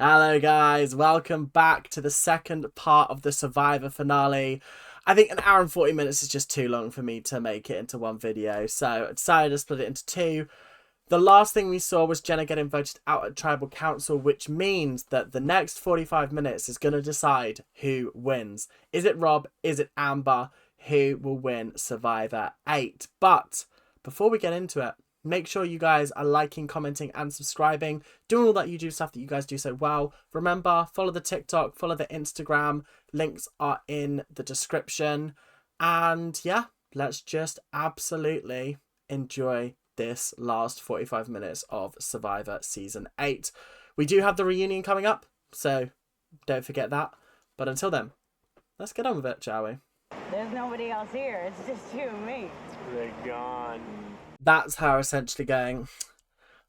Hello guys, welcome back to the second part of the Survivor finale. I think an hour and 40 minutes is just too long for me to make it into one video, so I decided to split it into two. The last thing we saw was Jenna getting voted out at Tribal Council, which means that the next 45 minutes is going to decide who wins. Is it Rob? Is it Amber? Who will win Survivor 8? But before we get into it, make sure you guys are liking, commenting, and subscribing. Doing all that YouTube stuff that you guys do so well. Remember, follow the TikTok, follow the Instagram. Links are in the description. And yeah, let's just absolutely enjoy this last 45 minutes of Survivor Season 8. We do have the reunion coming up, so don't forget that. But until then, let's get on with it, shall we? There's nobody else here. It's just you and me. They're gone. That's her essentially going,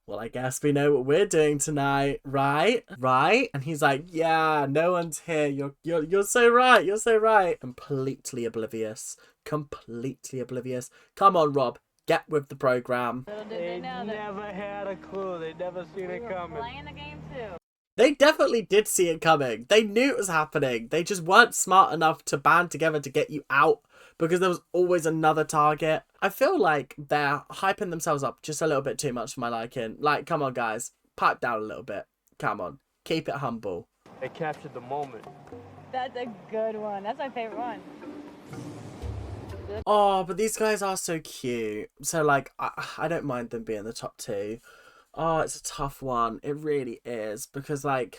well, I guess we know what we're doing tonight, right? Right? And he's like, yeah, no one's here. You're so right. You're so right. Completely oblivious. Completely oblivious. Come on, Rob. Get with the program. Little did They know that never had a clue. They never seen we it were coming. playing the game too. They definitely did see it coming. They knew it was happening. They just weren't smart enough to band together to get you out because there was always another target. I feel like they're hyping themselves up just a little bit too much for my liking. Like, come on, guys. Pipe down a little bit. Come on. Keep it humble. They captured the moment. That's a good one. That's my favorite one. Oh, but these guys are so cute. So, like, I don't mind them being the top two. Oh, it's a tough one. It really is. Because, like,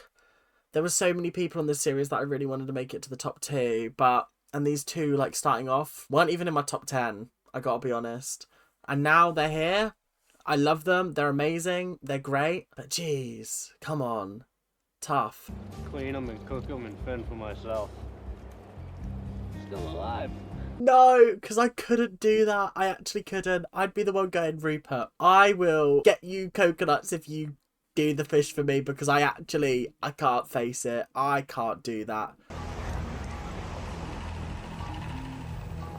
there were so many people in this series that I really wanted to make it to the top two. And these two, like, starting off, weren't even in my top 10. I gotta be honest. And now they're here. I love them. They're amazing. They're great. But, jeez, come on. Tough. Clean them and cook them and fend for myself. Still alive. No, because I couldn't do that. I actually couldn't. I'd be the one going, Rupert, I will get you coconuts if you do the fish for me because I can't face it. I can't do that.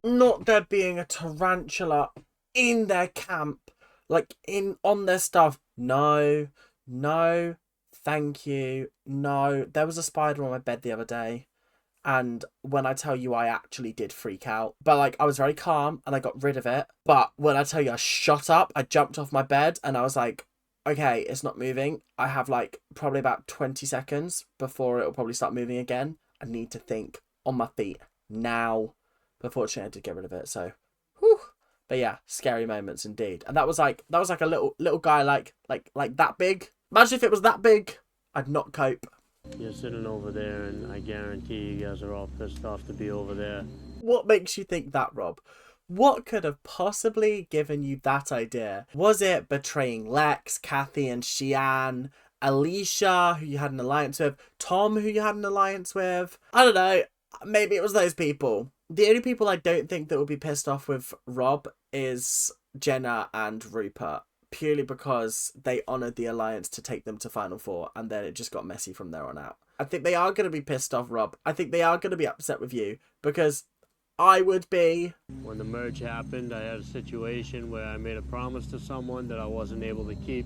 Not there being a tarantula in their camp, like on their stuff. No, no, thank you. No, there was a spider on my bed the other day. And when I tell you I actually did freak out. But like I was very calm and I got rid of it. But when I tell you I shot up, I jumped off my bed and I was like, okay, it's not moving. I have like probably about 20 seconds before it'll probably start moving again. I need to think on my feet now. But fortunately I did get rid of it, so whew. But yeah, scary moments indeed. And that was like a little guy like that big. Imagine if it was that big. I'd not cope. You're sitting over there, and I guarantee you guys are all pissed off to be over there. What makes you think that, Rob? What could have possibly given you that idea? Was it betraying Lex, Kathy and Shianne, Alicia, who you had an alliance with, Tom, who you had an alliance with? I don't know. Maybe it was those people. The only people I don't think that would be pissed off with Rob is Jenna and Rupert. Purely because they honoured the alliance to take them to Final Four, and then it just got messy from there on out. I think they are going to be pissed off, Rob. I think they are going to be upset with you, because I would be. When the merge happened, I had a situation where I made a promise to someone that I wasn't able to keep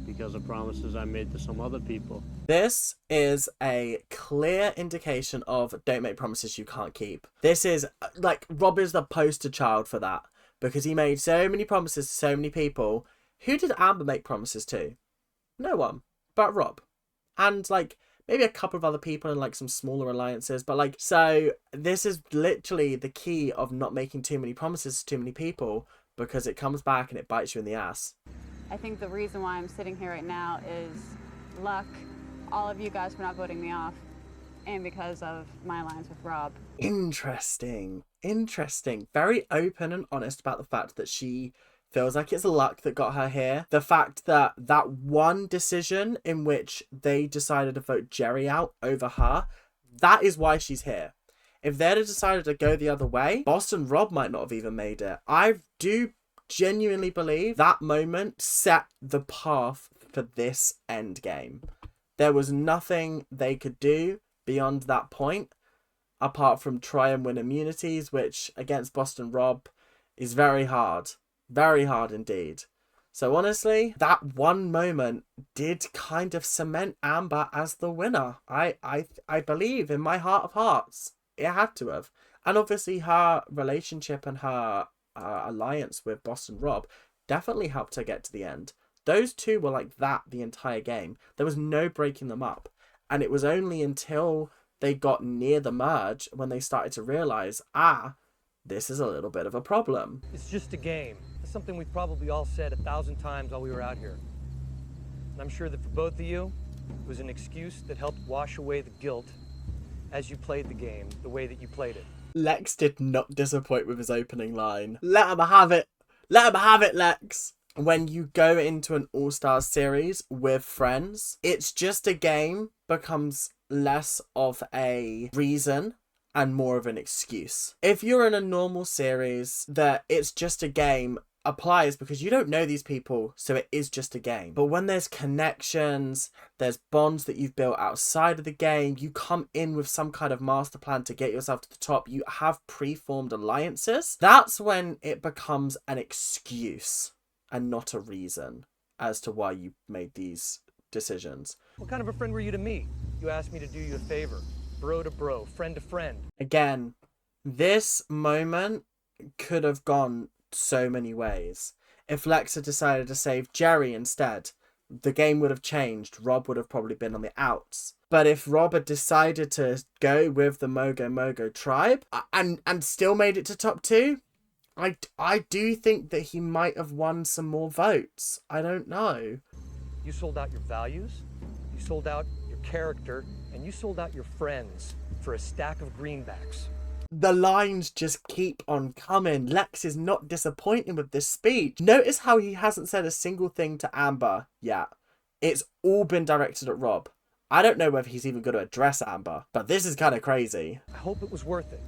because of promises I made to some other people. This is a clear indication of don't make promises you can't keep. This is, like, Rob is the poster child for that, because he made so many promises to so many people. Who did Amber make promises to? No one. But Rob. And, like, maybe a couple of other people and, like, some smaller alliances. But, like, so this is literally the key of not making too many promises to too many people because it comes back and it bites you in the ass. I think the reason why I'm sitting here right now is luck, all of you guys for not voting me off, and because of my alliance with Rob. Interesting. Interesting. Very open and honest about the fact that she feels like it's luck that got her here. The fact that that one decision in which they decided to vote Jerry out over her, that is why she's here. If they'd have decided to go the other way, Boston Rob might not have even made it. I do genuinely believe that moment set the path for this end game. There was nothing they could do beyond that point, apart from try and win immunities, which against Boston Rob is very hard. Very hard indeed. So honestly, that one moment did kind of cement Amber as the winner. I believe in my heart of hearts it had to have. And obviously her relationship and her alliance with Boston Rob definitely helped her get to the end. Those two were like that the entire game. There was no breaking them up. And it was only until they got near the merge when they started to realize, this is a little bit of a problem. It's just a game. It's something we've probably all said 1,000 times while we were out here. And I'm sure that for both of you, it was an excuse that helped wash away the guilt as you played the game the way that you played it. Lex did not disappoint with his opening line. Let him have it. Let him have it, Lex. When you go into an All-Stars series with friends, it's just a game becomes less of a reason and more of an excuse. If you're in a normal series that it's just a game applies because you don't know these people, so it is just a game. But when there's connections, there's bonds that you've built outside of the game, you come in with some kind of master plan to get yourself to the top, you have pre-formed alliances, that's when it becomes an excuse and not a reason as to why you made these decisions. What kind of a friend were you to me? You asked me to do you a favor. Bro to bro, friend to friend. Again, this moment could have gone so many ways. If Lex had decided to save Jerry instead, the game would have changed. Rob would have probably been on the outs. But if Rob had decided to go with the Mogo tribe and still made it to top 2, I do think that he might have won some more votes. I don't know. You sold out your values, you sold out your character, and you sold out your friends for a stack of greenbacks. The lines just keep on coming. Lex is not disappointing with this speech. Notice how he hasn't said a single thing to Amber yet. It's all been directed at Rob. I don't know whether he's even going to address Amber, but this is kind of crazy. I hope it was worth it,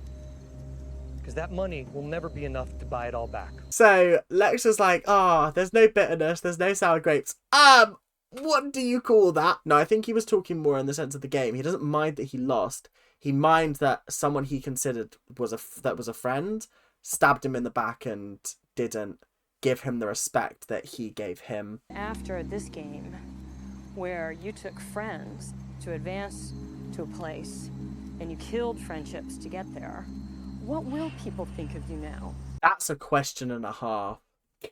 because that money will never be enough to buy it all back. So Lex is like, there's no bitterness, there's no sour grapes. What do you call that? No, I think he was talking more in the sense of the game. He doesn't mind that he lost. He minds that someone he considered was a friend stabbed him in the back and didn't give him the respect that he gave him. After this game, where you took friends to advance to a place and you killed friendships to get there, what will people think of you now? That's a question and a half.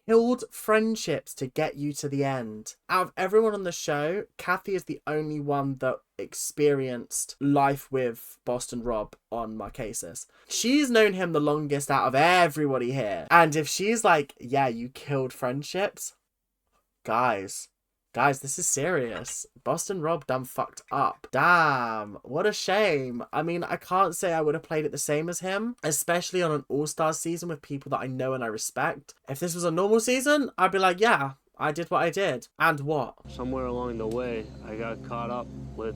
Killed friendships to get you to the end. Out of everyone on the show, Kathy is the only one that experienced life with Boston Rob on Marquesas. She's known him the longest out of everybody here. And if she's like, yeah, you killed friendships, guys, this is serious. Boston Rob done fucked up. Damn, what a shame. I mean, I can't say I would have played it the same as him, especially on an All-Star season with people that I know and I respect. If this was a normal season, I'd be like, yeah, I did what I did. And what? Somewhere along the way, I got caught up with,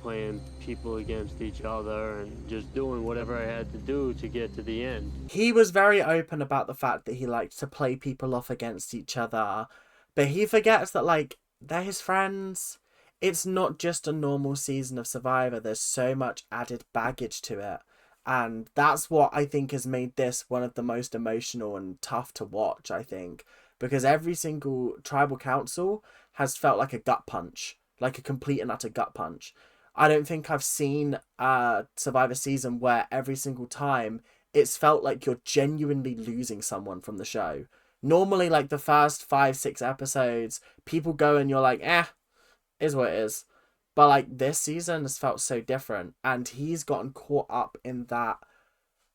playing people against each other and just doing whatever I had to do to get to the end. He was very open about the fact that he liked to play people off against each other. But he forgets that, they're his friends. It's not just a normal season of Survivor. There's so much added baggage to it. And that's what I think has made this one of the most emotional and tough to watch, I think. Because every single tribal council has felt like a gut punch. Like a complete and utter gut punch. I don't think I've seen a Survivor season where every single time it's felt like you're genuinely losing someone from the show. Normally, the first 5-6 episodes, people go and you're like, is what it is. But, this season has felt so different. And he's gotten caught up in that,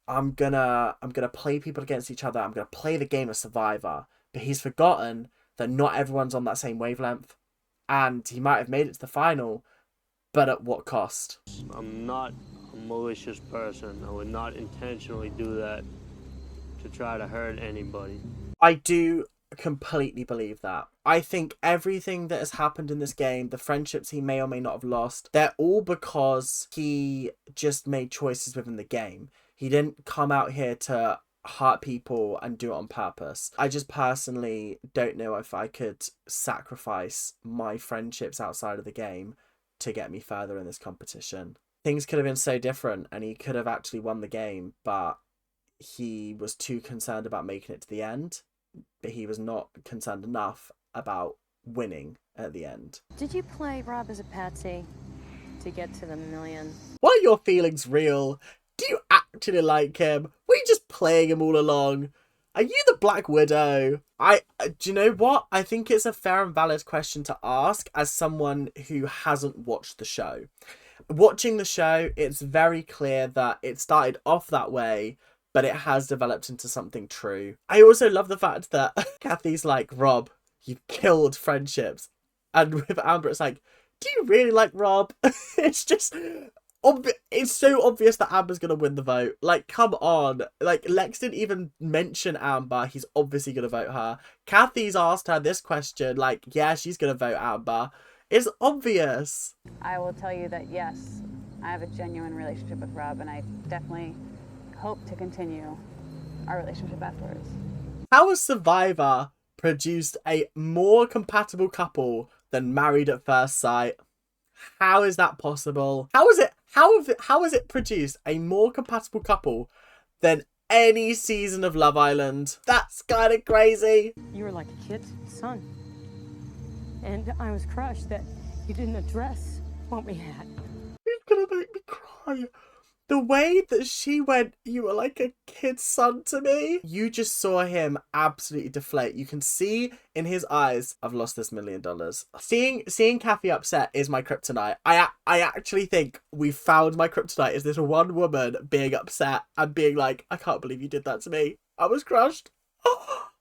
I'm gonna play people against each other. I'm gonna play the game of Survivor. But he's forgotten that not everyone's on that same wavelength. And he might have made it to the final, but at what cost? I'm not a malicious person. I would not intentionally do that to try to hurt anybody. I do completely believe that. I think everything that has happened in this game, the friendships he may or may not have lost, they're all because he just made choices within the game. He didn't come out here to hurt people and do it on purpose. I just personally don't know if I could sacrifice my friendships outside of the game to get me further in this competition. Things could have been so different and he could have actually won the game, but he was too concerned about making it to the end he was not concerned enough about winning at the end. Did you play Rob as a patsy to get to the million? What are your feelings real? Do you actually like him? Were you just playing him all along? Are you the Black Widow? Do you know what? I think it's a fair and valid question to ask as someone who hasn't watched the show. Watching the show, it's very clear that it started off that way, but it has developed into something true. I also love the fact that Kathy's like, Rob, you've killed friendships. And with Amber, it's like, do you really like Rob? It's just... it's so obvious that Amber's gonna win the vote. Like, come on. Like, Lex didn't even mention Amber. He's obviously gonna vote her. Kathy's asked her this question. Like, yeah, she's gonna vote Amber. It's obvious. I will tell you that yes, I have a genuine relationship with Rob, and I definitely hope to continue our relationship afterwards. How has Survivor produced a more compatible couple than Married at First Sight? How is that possible? How has it produced a more compatible couple than any season of Love Island? That's kind of crazy. You were like a kid's son. And I was crushed that you didn't address what we had. It's gonna make me cry. The way that she went, you were like a kid's son to me. You just saw him absolutely deflate. You can see in his eyes, I've lost this $1 million. Seeing Kathy upset is my kryptonite. I actually think we found my kryptonite is this one woman being upset and being like, I can't believe you did that to me. I was crushed.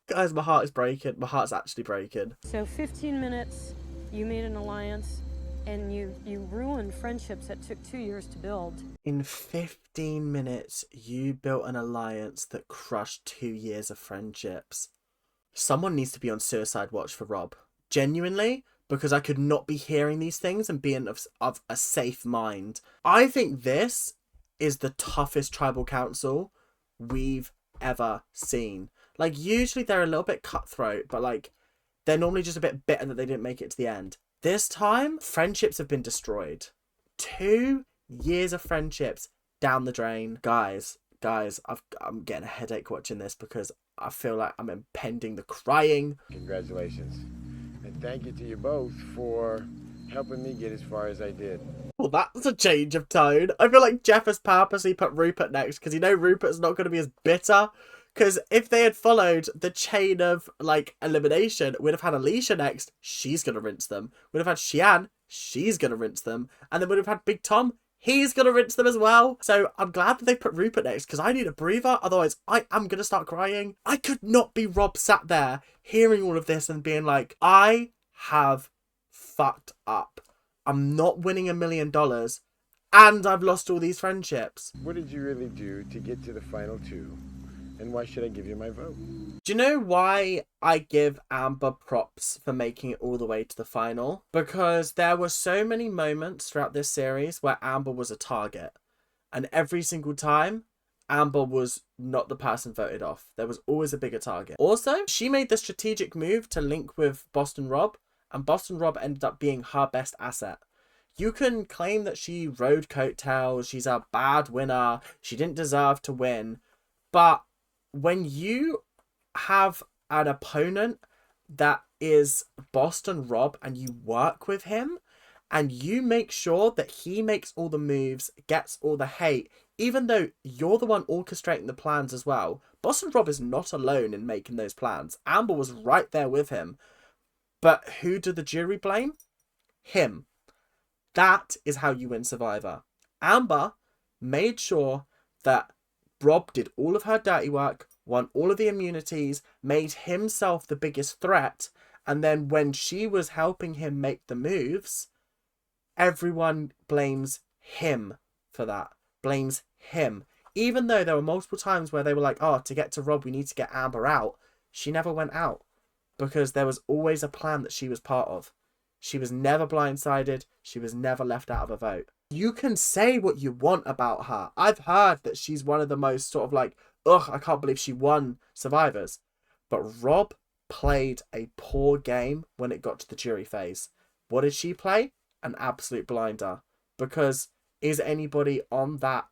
Guys, my heart is breaking. My heart's actually breaking. So 15 minutes, you made an alliance, and you ruined friendships that took 2 years to build. In 15 minutes, you built an alliance that crushed 2 years of friendships. Someone needs to be on suicide watch for Rob. Genuinely, because I could not be hearing these things and being of a safe mind. I think this is the toughest tribal council we've ever seen. Like, usually they're a little bit cutthroat, but like, they're normally just a bit bitter that they didn't make it to the end. This time, friendships have been destroyed. 2 years of friendships down the drain. Guys, I'm getting a headache watching this because I feel like I'm impending the crying. Congratulations. And thank you to you both for helping me get as far as I did. Well, that's a change of tone. I feel like Jeff has purposely put Rupert next because you know Rupert's not going to be as bitter. Because if they had followed the chain of, like, elimination, we'd have had Alicia next. She's going to rinse them. We'd have had Xian. She's going to rinse them. And then we'd have had Big Tom. He's going to rinse them as well. So I'm glad that they put Rupert next because I need a breather. Otherwise, I am going to start crying. I could not be Rob sat there hearing all of this and being like, I have fucked up. I'm not winning $1 million. And I've lost all these friendships. What did you really do to get to the final 2? And why should I give you my vote? Do you know why I give Amber props for making it all the way to the final? Because there were so many moments throughout this series where Amber was a target. And every single time, Amber was not the person voted off. There was always a bigger target. Also, she made the strategic move to link with Boston Rob. And Boston Rob ended up being her best asset. You can claim that she rode coattails. She's a bad winner. She didn't deserve to win. But when you have an opponent that is Boston Rob and you work with him and you make sure that he makes all the moves, gets all the hate, even though you're the one orchestrating the plans as well. Boston Rob is not alone in making those plans. Amber was right there with him. But who did the jury blame? Him. That is how you win Survivor. Amber made sure that Rob did all of her dirty work, won all of the immunities, made himself the biggest threat, and then when she was helping him make the moves, everyone blames him for that. Blames him. Even though there were multiple times where they were like, oh, to get to Rob, we need to get Amber out. She never went out because there was always a plan that she was part of. She was never blindsided. She was never left out of a vote. You can say what you want about her. I've heard that she's one of the most sort of like, ugh, I can't believe she won Survivors. But Rob played a poor game when it got to the jury phase. What did she play? An absolute blinder. Because is anybody on that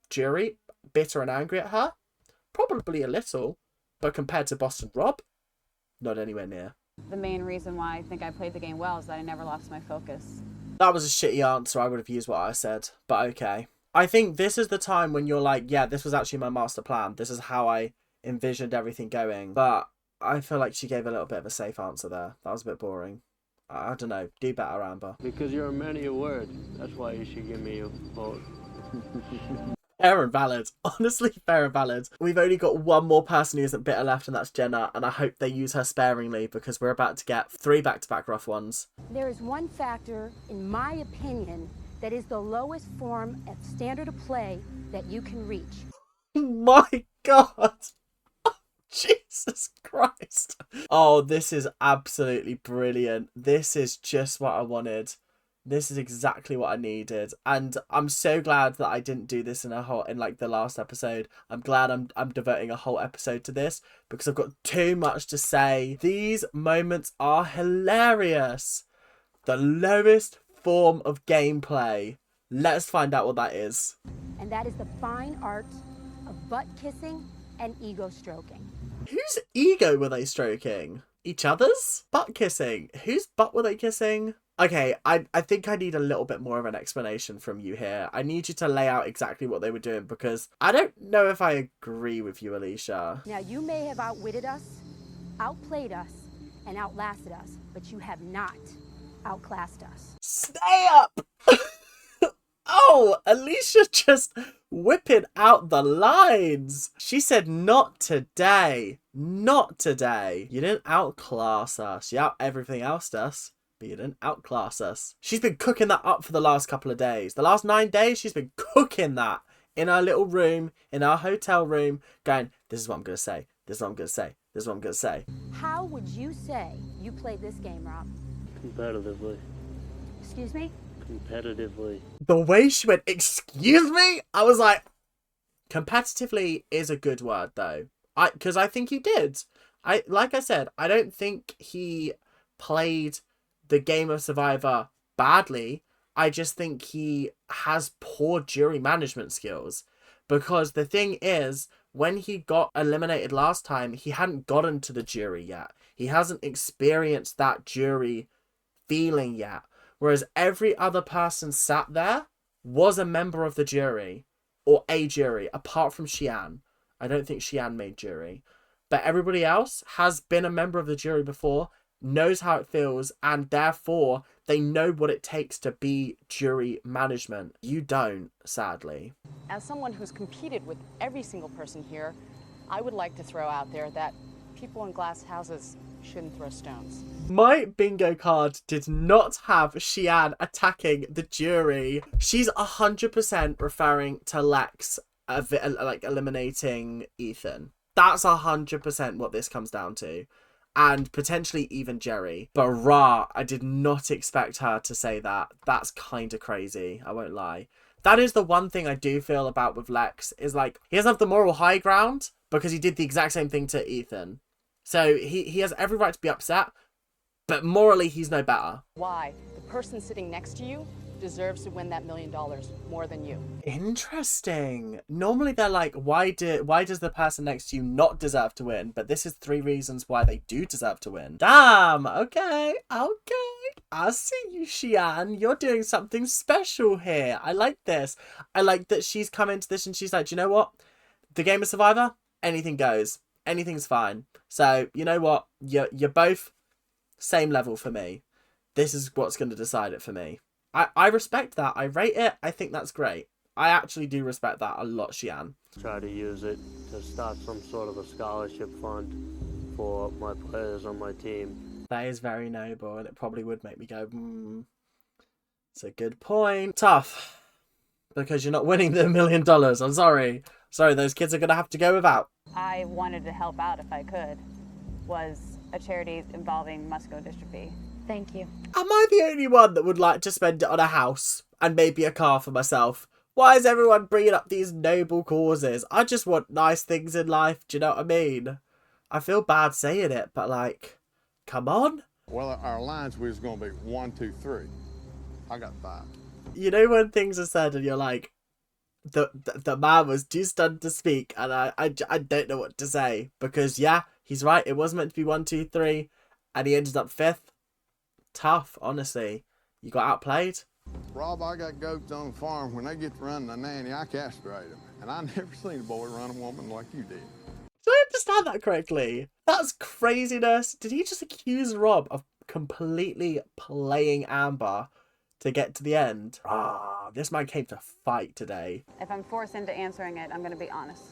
jury bitter and angry at her? Probably a little. but compared to Boston Rob, not anywhere near. The main reason why I think I played the game well is that I never lost my focus. That was a shitty answer. I would have used what I said, but okay. I think this is the time when you're like, yeah, this was actually my master plan. This is how I envisioned everything going. But I feel like she gave a little bit of a safe answer there. That was a bit boring. I don't know. Do better, Amber. Because you're a man of your word. That's why you should give me a vote. Fair and valid. Honestly, fair and valid. We've only got one more person who isn't bitter left, and that's Jenna. And I hope they use her sparingly because we're about to get 3 back-to-back rough ones. There is one factor, in my opinion, that is the lowest form of standard of play that you can reach. My God. Jesus Christ. Oh, this is absolutely brilliant. This is just what I wanted. This is exactly what I needed. And I'm so glad that I didn't do this in like the last episode. I'm glad I'm devoting a whole episode to this because I've got too much to say. These moments are hilarious. The lowest form of gameplay. Let's find out what that is. And that is the fine art of butt kissing and ego stroking. Whose ego were they stroking? Each other's? Butt kissing. Whose butt were they kissing? Okay, I think I need a little bit more of an explanation from you here. I need you to lay out exactly what they were doing because I don't know if I agree with you, Alicia. Now, you may have outwitted us, outplayed us, and outlasted us, but you have not outclassed us. Stay up! Oh, Alicia just whipping out the lines. She said, not today. Not today. You didn't outclass us. You out everything else us, but you didn't outclass us. She's been cooking that up for the last couple of days. The last 9 days, she's been cooking that in our little room, in our hotel room, going, this is what I'm going to say. This is what I'm going to say. This is what I'm going to say. How would you say you played this game, Rob? Competitively. Excuse me? Competitively. The way she went, excuse me? I was like, competitively is a good word though. Because I think he did. Like I said, I don't think he played the game of Survivor badly. I just think he has poor jury management skills. Because the thing is, when he got eliminated last time, he hadn't gotten to the jury yet. He hasn't experienced that jury feeling yet. Whereas every other person sat there was a member of the jury. Or a jury, apart from Xian. I don't think Xian made jury. But everybody else has been a member of the jury before, knows how it feels, and therefore they know what it takes to be jury management. You don't, sadly. As someone who's competed with every single person here, I would like to throw out there that people in glass houses shouldn't throw stones. My bingo card did not have Xian attacking the jury. She's 100% referring to Lex like eliminating Ethan. That's 100% what this comes down to. And potentially even Jerry. But rah, I did not expect her to say that. That's kind of crazy, I won't lie. That is the one thing I do feel about with Lex, is like, he doesn't have the moral high ground because he did the exact same thing to Ethan. So he has every right to be upset, but morally he's no better. Why? The person sitting next to you deserves to win that $1 million more than you. Interesting. Normally they're like, why does the person next to you not deserve to win? But this is 3 reasons why they do deserve to win. Damn. Okay. I see you, Xian. You're doing something special here. I like this. I like that she's come into this and she's like, do you know what? The game of Survivor, anything goes. Anything's fine. So, you know what? You're both same level for me. This is what's going to decide it for me. I respect that. I rate it. I think that's great. I actually do respect that a lot, Xian. Try to use it to start some sort of a scholarship fund for my players on my team. That is very noble, and it probably would make me go, It's a good point. Tough. Because you're not winning the $1 million. I'm sorry. Sorry, those kids are going to have to go without. I wanted to help out if I could. Was a charity involving muscular dystrophy. Thank you. Am I the only one that would like to spend it on a house and maybe a car for myself? Why is everyone bringing up these noble causes? I just want nice things in life. Do you know what I mean? I feel bad saying it, but like, come on. Well, our lines was going to be 1, 2, 3. I got 5. You know when things are said and you're like, the man was too stunned to speak, and I don't know what to say, because yeah, he's right. It was meant to be 1, 2, 3, and he ended up 5th. Tough, honestly. You got outplayed. Rob, I got goats on the farm. When they get to run the nanny, I castrate them. And I never seen a boy run a woman like you did. Did I understand that correctly? That's craziness. Did he just accuse Rob of completely playing Amber to get to the end? Ah, this man came to fight today. If I'm forced into answering it, I'm going to be honest.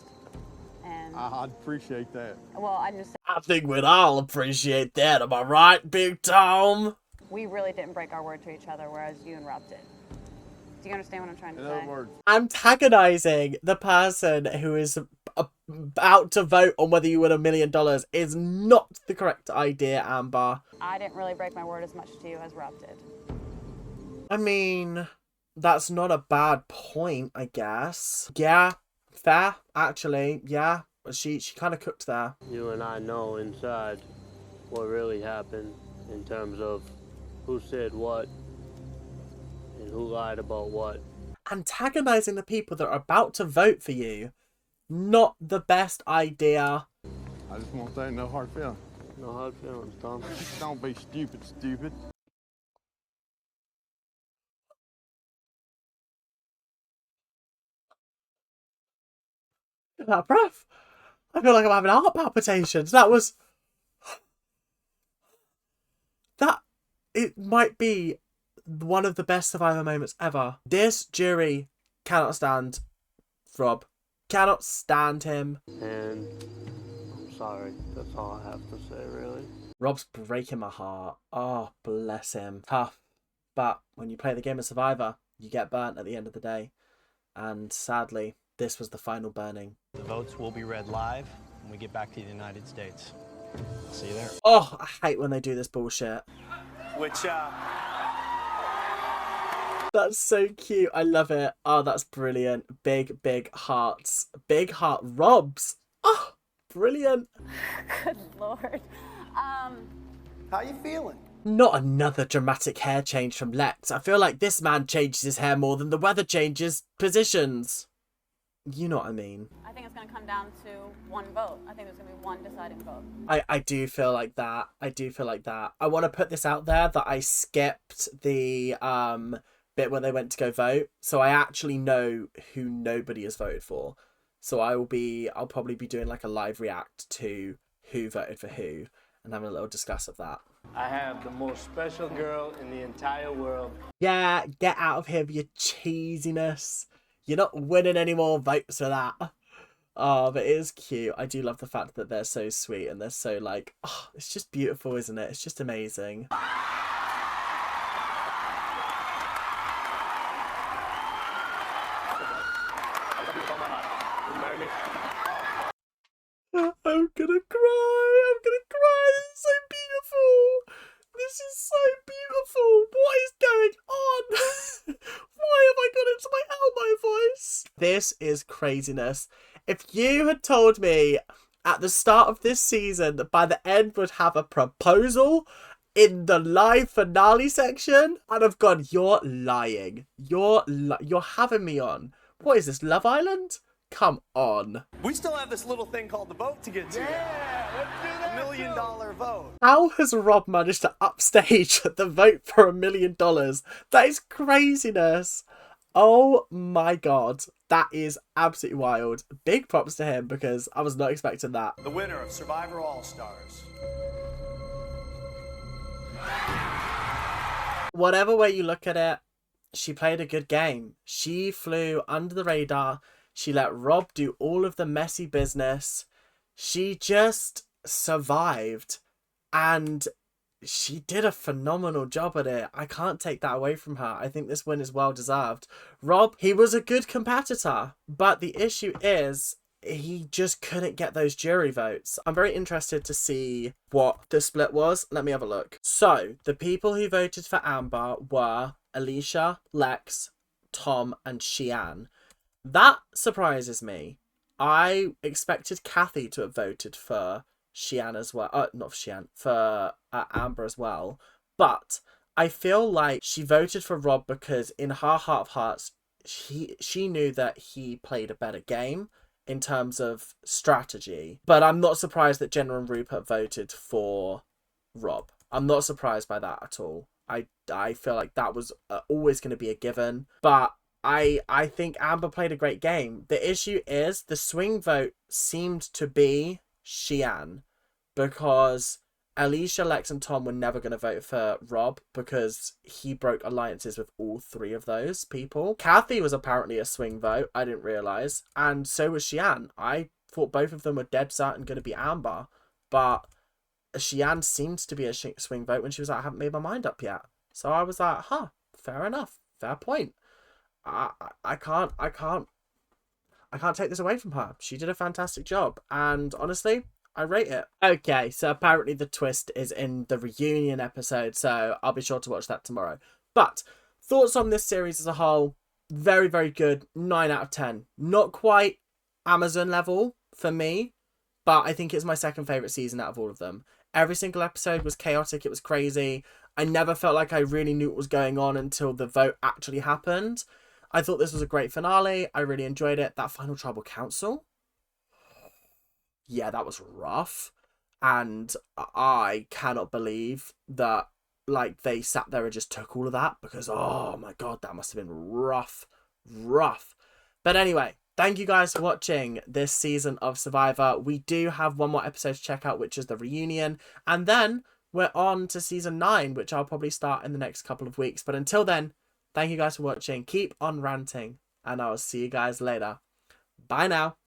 And I'd appreciate that. well, I'm just I think we'd all appreciate that. Am I right, Big Tom? we really didn't break our word to each other, whereas you and Rob did. Do you understand what I'm trying to In say? other words, Antagonizing the person who is about to vote on whether you win $1 million is not the correct idea, Amber. I didn't really break my word as much to you as Rob did. I mean, that's not a bad point, I guess. Yeah, fair, actually. Yeah, she kind of cooked there. You and I know inside what really happened in terms of who said what and who lied about what. Antagonizing the people that are about to vote for you, not the best idea. I just want to say no hard feelings. No hard feelings, Tom. Don't be stupid, stupid. That breath. I feel like I'm having heart palpitations. That was... That... It might be one of the best Survivor moments ever. This jury cannot stand Rob. Cannot stand him. And I'm sorry. That's all I have to say, really. Rob's breaking my heart. Oh, bless him. Tough. But when you play the game of Survivor, you get burnt at the end of the day. And sadly, this was the final burning. The votes will be read live when we get back to the United States. See you there. Oh, I hate when they do this bullshit. That's so cute. I love it. Oh, that's brilliant. Big, big hearts. Big heart Robs. Oh, brilliant. Good Lord. How you feeling? Not another dramatic hair change from Lex. I feel like this man changes his hair more than the weather changes positions. You know what I mean. I think it's going to come down to one vote. I think there's going to be one deciding vote. I do feel like that. I do feel like that. I want to put this out there that I skipped the bit where they went to go vote. So I actually know who nobody has voted for. So I'll probably be doing like a live react to who voted for who and having a little discuss of that. I have the most special girl in the entire world. Yeah, get out of here with your cheesiness. You're not winning any more votes for that. Oh, but it is cute. I do love the fact that they're so sweet and they're so like, oh, it's just beautiful, isn't it? It's just amazing. I'm gonna cry. I'm gonna cry. This is so beautiful. This is so beautiful. What is going on? Why have I gone into my Elmo voice? This is craziness. If you had told me at the start of this season that by the end would have a proposal in the live finale section, I'd have gone, you're lying. You're having me on. What is this, Love Island? Come on. We still have this little thing called the vote to get to. Yeah, let's do that. $1 million vote. How has Rob managed to upstage the vote for $1 million? That is craziness. Oh my god. That is absolutely wild. Big props to him because I was not expecting that. The winner of Survivor All-Stars. Whatever way you look at it, she played a good game. She flew under the radar. She let Rob do all of the messy business. She just survived. And she did a phenomenal job at it. I can't take that away from her. I think this win is well deserved. Rob, he was a good competitor. But the issue is, he just couldn't get those jury votes. I'm very interested to see what the split was. Let me have a look. So, the people who voted for Amber were Alicia, Lex, Tom, and Shianne. That surprises me. I expected Kathy to have voted for Shianne as well. Not for Shianne, for Amber as well. But I feel like she voted for Rob because in her heart of hearts, she knew that he played a better game in terms of strategy. But I'm not surprised that Jenna and Rupert voted for Rob. I'm not surprised by that at all. I feel like that was always going to be a given. But I think Amber played a great game. The issue is the swing vote seemed to be Xian, because Alicia, Lex, and Tom were never going to vote for Rob because he broke alliances with all three of those people. Kathy was apparently a swing vote. I didn't realise. And so was Xian. I thought both of them were dead certain going to be Amber. But Xian seemed to be a swing vote when she was like, I haven't made my mind up yet. So I was like, huh, fair enough. Fair point. I can't take this away from her. She did a fantastic job. And honestly, I rate it. Okay, so apparently the twist is in the reunion episode, so I'll be sure to watch that tomorrow. But thoughts on this series as a whole, very, very good. 9 out of 10. Not quite Amazon level for me, but I think it's my second favourite season out of all of them. Every single episode was chaotic, it was crazy. I never felt like I really knew what was going on until the vote actually happened. I thought this was a great finale. I really enjoyed it. That final tribal council, yeah, that was rough. And I cannot believe that, like, they sat there and just took all of that, because, oh my God, that must have been rough. But anyway, thank you guys for watching this season of Survivor. We do have one more episode to check out, which is the reunion. And then we're on to season 9, which I'll probably start in the next couple of weeks. But until then, thank you guys for watching. Keep on ranting, and I'll see you guys later. Bye now.